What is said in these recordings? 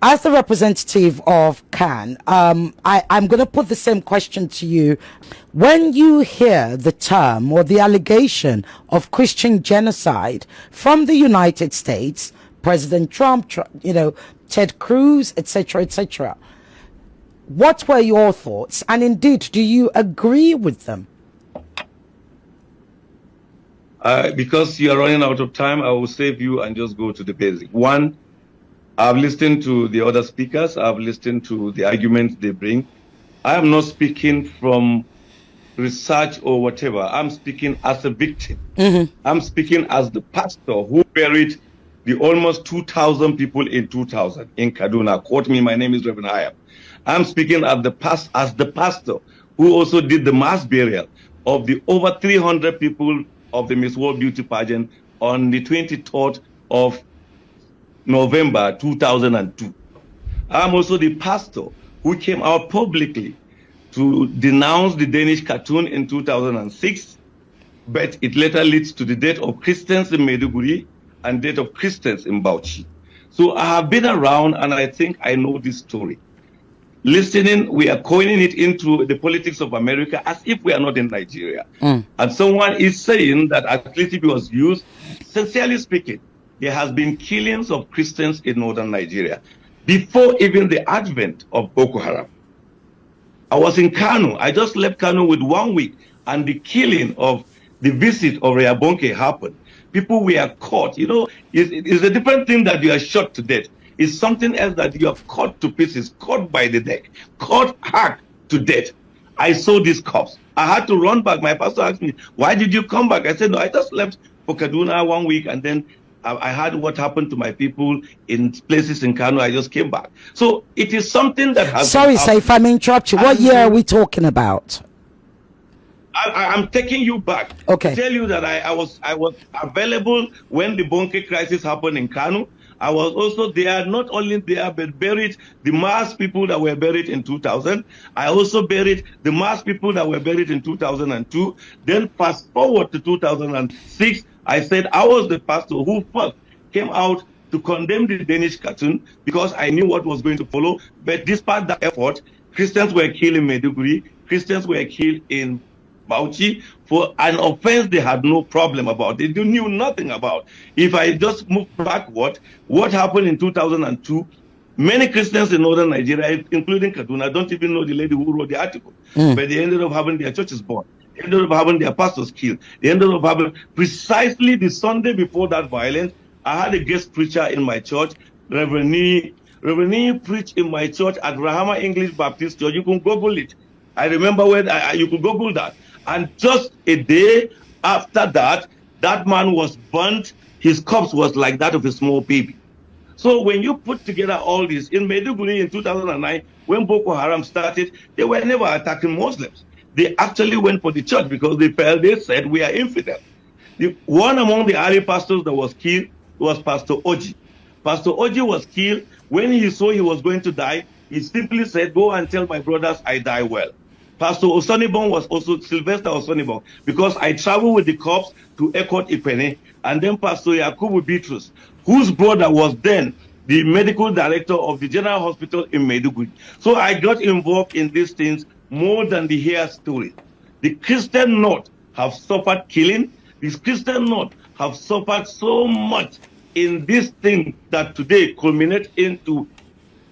as the representative of CAN, I'm going to put the same question to you. When you hear the term or the allegation of Christian genocide from the United States, President Trump, Ted Cruz, etc., what were your thoughts? And indeed, do you agree with them? Because you are running out of time, I will save you and just go to the basic. One, I've listened to the other speakers. I've listened to the arguments they bring. I am not speaking from research or whatever. I'm speaking as a victim. I'm speaking as the pastor who buried the almost 2,000 people in 2000 in Kaduna. Quote me, my name is Reverend Hayab. I'm speaking as the pastor who also did the mass burial of the over 300 people of the Miss World Beauty pageant on the 23rd of November 2002. I'm also the pastor who came out publicly to denounce the Danish cartoon in 2006, but it later leads to the death of Christians in Maiduguri and death of Christians in Bauchi. So I have been around and I think I know this story. Listening, we are coining it into the politics of America as if we are not in Nigeria. And someone is saying that at least if it was used, sincerely speaking, there has been killings of Christians in northern Nigeria before even the advent of Boko Haram. I was in Kano. I just left Kano with 1 week, and the killing of the visit of Reabonke happened. People were caught. It's a different thing that you are shot to death. It's something else that you are caught to pieces, caught by the neck, caught hacked to death. I saw these cops. I had to run back. My pastor asked me, why did you come back? I said, no, I just left for Kaduna 1 week, and then I heard what happened to my people in places in Kano. I just came back. So it is something that has... Sorry, sir, if I may interrupt you. What year are we talking about? I'm taking you back. Okay. To tell you that I was available when the Bonke crisis happened in Kano. I was also there, not only there, but buried the mass people that were buried in 2000. I also buried the mass people that were buried in 2002. Then fast forward to 2006, I said I was the pastor who first came out to condemn the Danish cartoon because I knew what was going to follow. But despite that effort, Christians were killed in Maiduguri, Christians were killed in Bauchi for an offense they had no problem about. They knew nothing about. If I just move backward, what happened in 2002, many Christians in northern Nigeria, including Kaduna, don't even know the lady who wrote the article. But they ended up having their churches burned. They ended up having their pastors killed. They ended up having, precisely the Sunday before that violence, I had a guest preacher in my church, Reverend Nee preached in my church at Rahama English Baptist Church. You can Google it. I remember when you could Google that. And just a day after that, that man was burnt. His corpse was like that of a small baby. So when you put together all this, in Maiduguri in 2009, when Boko Haram started, they were never attacking Muslims. They actually went for the church because they said, we are infidel. One among the early pastors that was killed was Pastor Oji. Pastor Oji was killed. When he saw he was going to die, he simply said, go and tell my brothers I die well. Pastor Osonibon was also Sylvester Osonibon, because I traveled with the corpse to Ekot Ipene, and then Pastor Yakubu Bitrus, whose brother was then the medical director of the General Hospital in Maiduguri. So I got involved in these things more than the hair story. The Christian North have suffered killing. The Christian North have suffered so much in this thing that today culminates into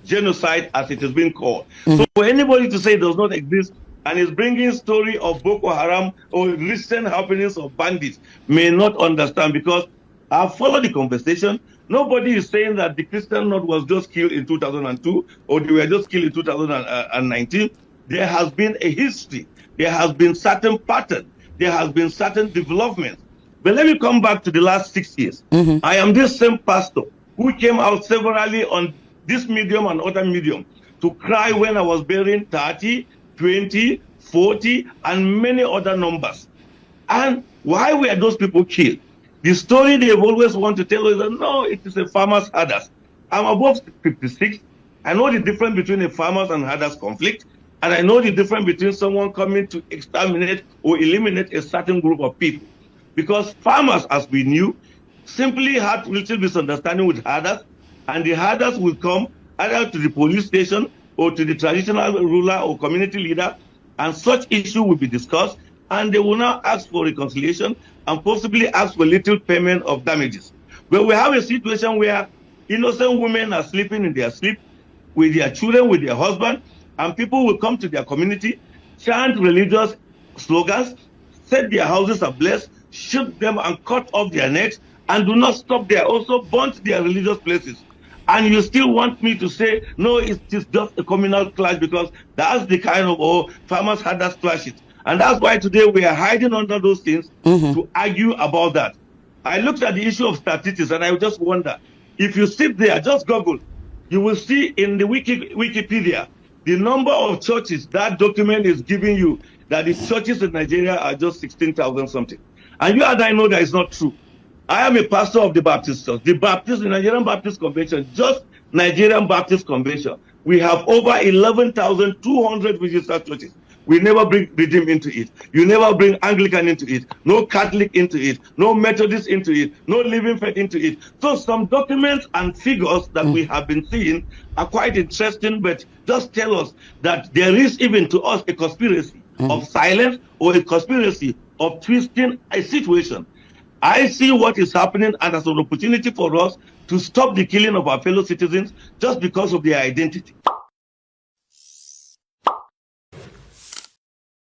genocide, as it has been called. So for anybody to say it does not exist and is bringing story of Boko Haram or recent happenings of bandits may not understand, because I've followed the conversation. Nobody is saying that the Christian North was just killed in 2002 or they were just killed in 2019. There has been a history. There has been certain pattern. There has been certain developments. But let me come back to the last 6 years. I am this same pastor who came out severally on this medium and other medium to cry when I was burying 30, 20, 40, and many other numbers. And why were those people killed? The story they always want to tell us that, no, it is a farmer's herders. I'm above 56. I know the difference between a farmer's and herders conflict. And I know the difference between someone coming to exterminate or eliminate a certain group of people. Because farmers, as we knew, simply had little misunderstanding with herders, and the herders will come either to the police station or to the traditional ruler or community leader, and such issue will be discussed, and they will now ask for reconciliation and possibly ask for little payment of damages. But we have a situation where innocent women are sleeping in their sleep with their children, with their husband, and people will come to their community, chant religious slogans, set their houses ablaze, shoot them and cut off their necks, and do not stop there, also burn their religious places. And you still want me to say, no, it's just a communal clash, because that's the kind of, farmers had that clashes. And that's why today we are hiding under those things to argue about that. I looked at the issue of statistics and I just wonder, if you sit there, just Google, you will see in the Wikipedia, the number of churches that document is giving you, that the churches in Nigeria are just 16,000 something. And you and I know that is not true. I am a pastor of the Baptist Church. The Nigerian Baptist Convention, just Nigerian Baptist Convention, we have over 11,200 registered churches. We never bring Redeem into it. You never bring Anglican into it. No Catholic into it. No Methodist into it. No Living Faith into it. So some documents and figures that we have been seeing are quite interesting, but just tell us that there is even to us a conspiracy of silence or a conspiracy of twisting a situation. I see what is happening as an opportunity for us to stop the killing of our fellow citizens just because of their identity.